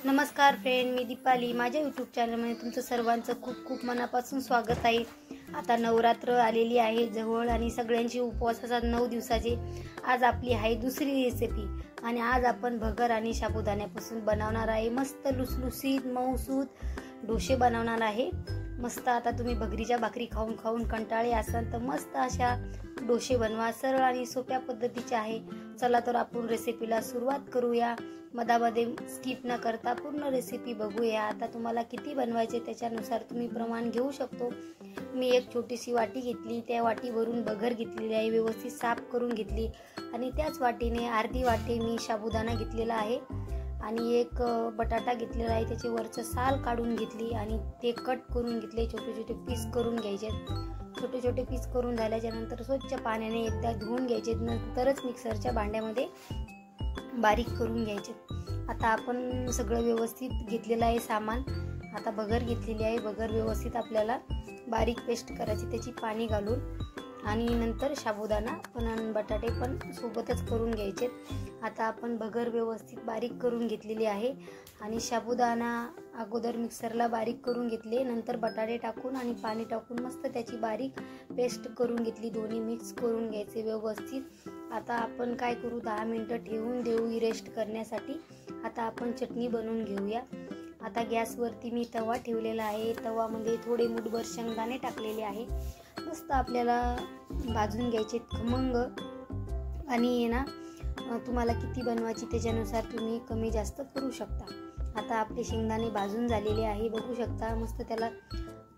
नमस्कार फ्रेंड, मी दीपाली. माझ्या यूट्यूब चॅनलमध्ये तुमचं सर्वांचं खूप खूप मनापासून स्वागत आहे. आता नवरात्र आलेली आहे जवळ आणि सगळ्यांची उपवास असतात 9 दिवसाचे. आज आपली आहे दुसरी रेसिपी आणि आज आपण भगर आणि साबुदाण्यापासून बनवणार आहे मस्त लुसलुसीत मऊसूत डोसे बनवणार आहे. मस्त आता तुम्ही भगरीच्या भाकरी खाऊन खाऊन कंटाळे असाल तर मस्त अशा डोसे बनवा. सरळ आणि सोप्या पद्धतीचे आहे. चला तर आपण रेसिपीला सुरुवात करूया. मधामध्ये स्किप न करता पूर्ण रेसिपी बघूया. आता तुम्हाला किती बनवायचे त्याच्यानुसार तुम्ही प्रमाण घेऊ शकतो. मी एक छोटीशी वाटी घेतली, त्या वाटीवरून भगर घेतलेली आहे, व्यवस्थित साफ करून घेतली आणि त्याच वाटीने अर्धी वाटी मी साबुदाणा घेतलेला आहे आणि एक बटाटा घेतलेला आहे. त्याचे वरचं साल काढून घेतली आणि ते कट करून घेतले. छोटे छोटे पीस करून घ्यायचे. छोटे छोटे पीस करून झाल्याच्या नंतर स्वच्छ पाण्याने एकदा धुवून घ्यायचे, नंतरच मिक्सरच्या भांड्यामध्ये बारीक करून घ्यायचे. आता आपण सगळं व्यवस्थित घेतलेलं आहे सामान. आता भगर घेतलेली आहे. भगर व्यवस्थित आपल्याला बारीक पेस्ट करायची त्याची पाणी घालून आणि नंतर साबुदाणा पण बटाटे पण सोबतच करून घ्यायचे. आता आपण भगर व्यवस्थित बारीक करून घेतलेली आहे आणि साबुदाणा अगोदर मिक्सरला बारीक करून घेतले, नंतर बटाटे टाकून आणि पाणी टाकून मस्त त्याची बारीक पेस्ट करून घेतली. दोन्ही मिक्स करून घ्यायचे व्यवस्थित. आता आपण काय करू, 10 मिनिटं ठेवून देऊ रेस्ट करण्यासाठी. आता आपण चटणी बनवून घेऊया. आता गॅसवरती मी तवा ठेवलेला आहे. तवामध्ये थोडे मुठभर शेंगदाणे टाकलेले आहे. मस्त आपल्याला भाजून घ्यायचे खमंग आणि ना तुम्हाला किती बनवायची त्याच्यानुसार तुम्ही कमी जास्त करू शकता. आता आपले शेंगदाणे भाजून झालेले आहे, बघू शकता. मस्त त्याला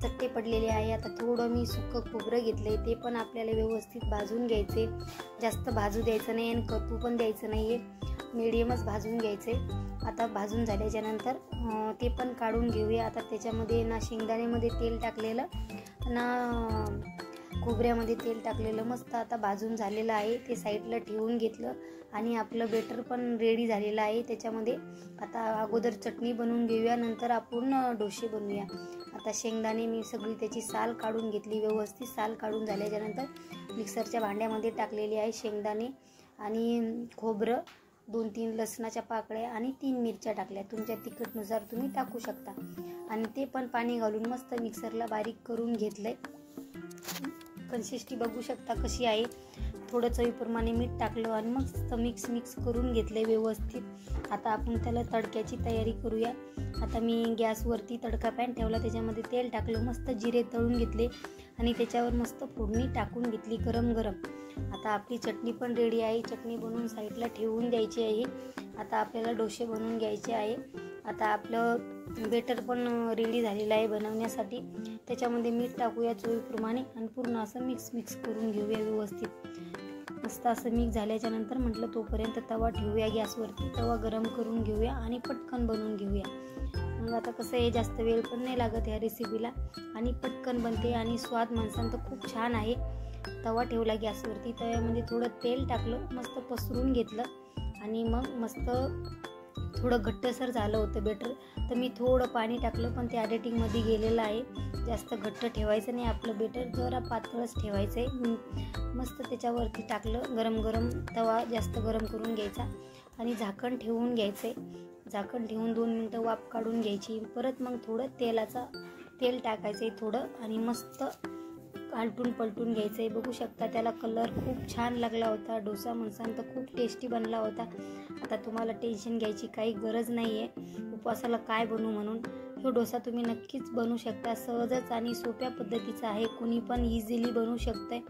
चट्टे पडलेले आहे. आता थोडं मी सुकं खोबरं घेतलंय, ते पण आपल्याला व्यवस्थित भाजून घ्यायचे. जास्त भाजू द्यायचं नाही आणि कटू पण द्यायचं नाहीये, मीडियमच भाजून घ्यायचे. आता भाजून झाल्याच्या नंतर ते पण काढून घेऊया. आता त्याच्यामध्ये ना शेंगदाण्यामध्ये तेल टाकलेलं ना खोबऱ्यामध्ये तेल टाकलेलं मस्त आता भाजून झालेलं आहे. ते साईडला ठेवून घेतलं आणि आपलं बेटर पण रेडी झालेलं आहे. त्याच्यामध्ये आता अगोदर चटणी बनवून घेऊया, नंतर आपण डोसे बनवूया. आता शेंगदाणे मी सगळी त्याची साल काढून घेतली. व्यवस्थित साल काढून झाल्याच्या नंतर मिक्सरच्या भांड्यामध्ये टाकलेली आहे शेंगदाणे आणि खोबरं, 2-3 लसणाच्या पाकळ्या आणि 3 मिरच्या टाकल्या. तुमच्या तिखटनुसार तुम्ही टाकू शकता आणि ते पण पाणी घालून मस्त मिक्सरला बारीक करून घेतलंय. कन्सिस्टन्सी बघू शकता कशी आहे. थोडं चवीप्रमाणे मीठ टाकलं आणि मग मिक्स करून घेतलंय व्यवस्थित. आता आपण त्याला तडक्याची तयारी करूया. आता मी गॅसवरती तडका पॅन ठेवला, त्याच्यामध्ये तेल टाकलं, मस्त जिरे तळून घेतले आणि त्याच्यावर मस्त फोडणी टाकून घेतली गरम गरम. आता आपली चटणी पण रेडी आहे. चटणी बनवून साईडला ठेवून द्यायची आहे. आता आपल्याला डोसे बनवून घ्यायचे आहे. आता आपलं बेटर पण रेडी झालेलं आहे बनवण्यासाठी. त्याच्यामध्ये मीठ टाकूया चवीप्रमाणे आणि पूर्ण असं मिक्स करून घेऊया व्यवस्थित. मस्त असं मिक्स झाल्याच्या नंतर म्हटलं तोपर्यंत तवा ठेवूया गॅसवरती. तवा गरम करून घेऊया आणि पटकन बनवून घेऊया. मग आता कसं आहे, जास्त वेळ पण नाही लागत ह्या रेसिपीला आणि पटकन बनते आणि स्वाद माणसांचा खूप छान आहे. तवा ठेवला गॅसवरती, तव्यामध्ये थोडं तेल टाकलं, मस्त पसरून घेतलं आणि मग मस्त थोडं घट्टसर झालं होतं बेटर, तर मी थोडं पाणी टाकलं, पण ते एडिटिंगमध्ये गेलेलं आहे. जास्त घट्ट ठेवायचं नाही आपलं बेटर, जरा पातळच ठेवायचं आहे. मस्त त्याच्यावरती टाकलं. गरम तवा जास्त गरम करून घ्यायचा आणि झाकण ठेवून घ्यायचं आहे. झाकण ठेवून 2 मिनटं वाफ काढून घ्यायची. परत मग थोडं तेल टाकायचं आहे थोडं आणि मस्त आलटून पलटून घ्यायचं आहे. बघू शकता त्याला कलर खूप छान लागला होता. डोसा म्हणसान तर खूप टेस्टी बनला होता. आता तुम्हाला टेन्शन घ्यायची काही गरज नाही आहे उपवासाला काय बनवू म्हणून. हा डोसा तुम्ही नक्कीच बनवू शकता. सहजच आणि सोप्या पद्धतीचा आहे, कुणी पण इझिली बनवू शकतंय.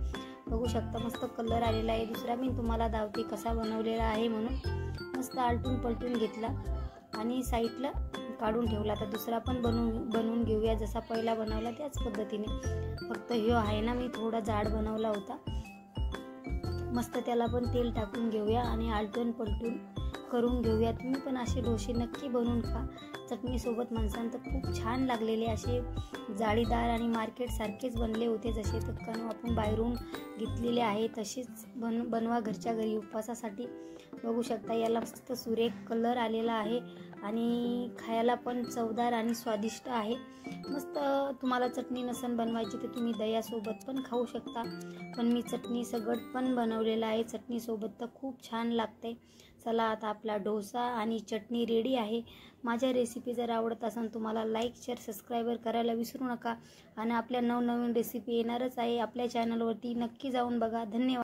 बघू शकता मस्त कलर आलेला आहे. दुसरा मी तुम्हाला दावते कसा बनवलेला आहे म्हणून. मस्त आलटून पलटून घेतला आणि साईडला काढून ठेवला. आता दुसरा पण बनवून घेऊया, जसा पहिला बनवला त्याच पद्धतीने. फक्त ह्यो आहे ना मी थोडा जाड बनवला होता. मस्त त्याला पण तेल टाकून घेऊया आणि आलटून पलटून करून घेऊया. तुम्ही पण असे डोसे नक्की बनवून खा. चटणीसोबत माणसांना तर खूप छान लागलेले, असे जाळीदार आणि मार्केटसारखेच बनले होते. जसे तर आपण बाहेरून घेतलेले आहे तसेच बनवा घरच्या घरी उपवासासाठी. बघू शकता याला मस्त सुरेख कलर आलेला आहे आणि खायला पण चवदार आणि स्वादिष्ट आहे. मस्त तुम्हाला चटणी नसन बनवायची तर तुम्ही दह्यासोबत पण खाऊ शकता, पण मी चटणी सगळं पण बनवलेलं आहे. चटणीसोबत तर खूप छान लागते. चला आता आपला डोसा आणि चटणी रेडी आहे। माझ्या रेसिपी जर आवडत असेल तुम्हाला लाईक शेअर सबस्क्राईबर करायला विसरू नका। आणि आपल्या नवनवीन रेसिपी येणारच आहे आपल्या चॅनलवरती, नक्की जाऊन बघा। धन्यवाद।